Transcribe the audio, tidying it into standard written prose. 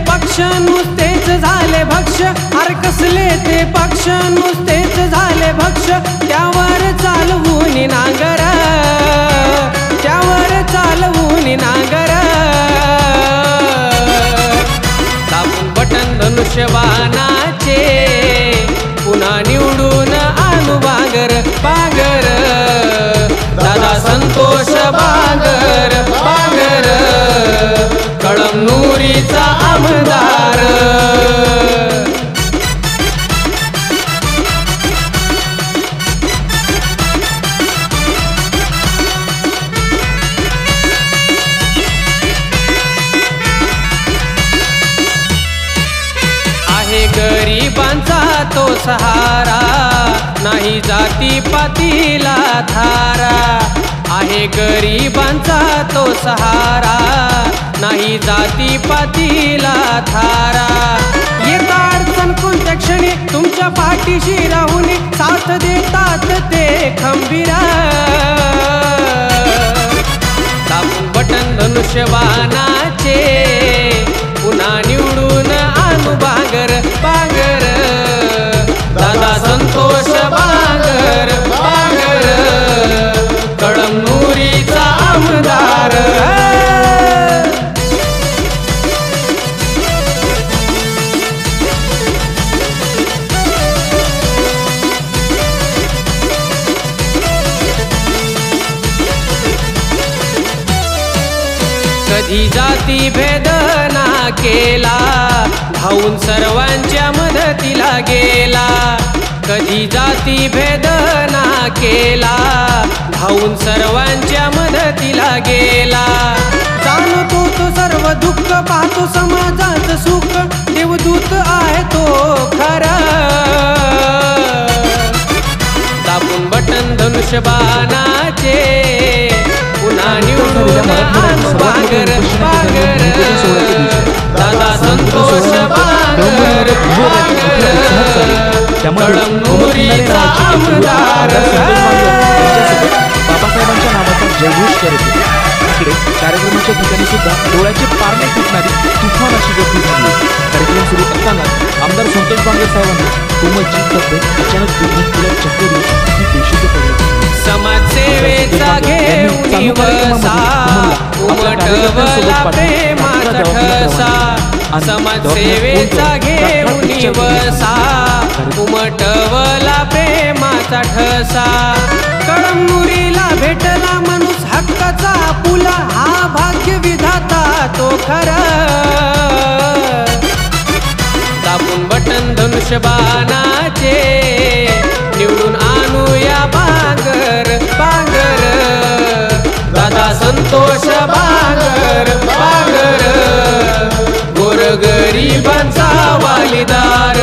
पक्ष नुसतेच झाले भक्ष, अरे कसले ते पक्ष नुसतेच झाले भक्ष, त्यावर चालवून नांगर, त्यावर चालवून नांगर, दाबून बटन धनुष्यबाणाचे पुन्हा निवडून आणू बांगर, बांगर दादा संतोष बांगर, बांगर कळमनुरीचा आमदार। आहे गरिबांचा तो सहारा, नाही जाती पातीला थारा, आहे गरिबांचा तो सहारा, नाही जाती पातीला थारा। येता अडचण कोणत्या क्षणी तुमच्या पाठीशी राहून साथ देतात ते खंबीरा, दाबून बटन धनुष्यबाणाचे पुन्हा निवडून आणू बांगर, बांगर दादा संतोष बांगर, बांगर कळमनुरीचा आमदार। कधी जाती भेदना केला, धावून सर्वांच्या मदतीला गेला, कधी जाती भेदना केला, धावून सर्वांच्या मदतीला गेला। जाणतो तो सर्व दुःख, पाहतो समाजाचं सुख, देवदूत आहे तो खरा, दाबून बटन धनुष्यबाणाचे पुन्हा निवडून आणू बांगर, बांगर दादा संतोष बांगर, बांगर कळमनुरीचा आमदार। बाबासाहेबांच्या नावाचा जयघोष करत होते। इकडे कार्यक्रमाच्या ठिकाणी सुद्धा डोळ्याचे पारणे फुटणारी तुफान अशी गर्दी झाली। कार्यक्रम सुरू असताना आमदार संतोष बांगर साहेबांनी कोमलची तब्येत अचानक बिघडून चक्कर येऊन ती बेशुद्ध पडली। समाजसेवेचा घेऊन वसा, उमटवला प्रेमाचा ठसा, समाजसेवेचा घेऊन वसा, उमटवला प्रेमाचा ठसा। कळमनुरीला भेटला माणूस हक्काचा आपुला, हा भाग्य विधाता तो खरा, दाबून बटन धनुष्यबाणाचे निवडून आणूया बांगर, बांगर दादा संतोष बांगर, बांगर गोरगरिबांचा वालीदार।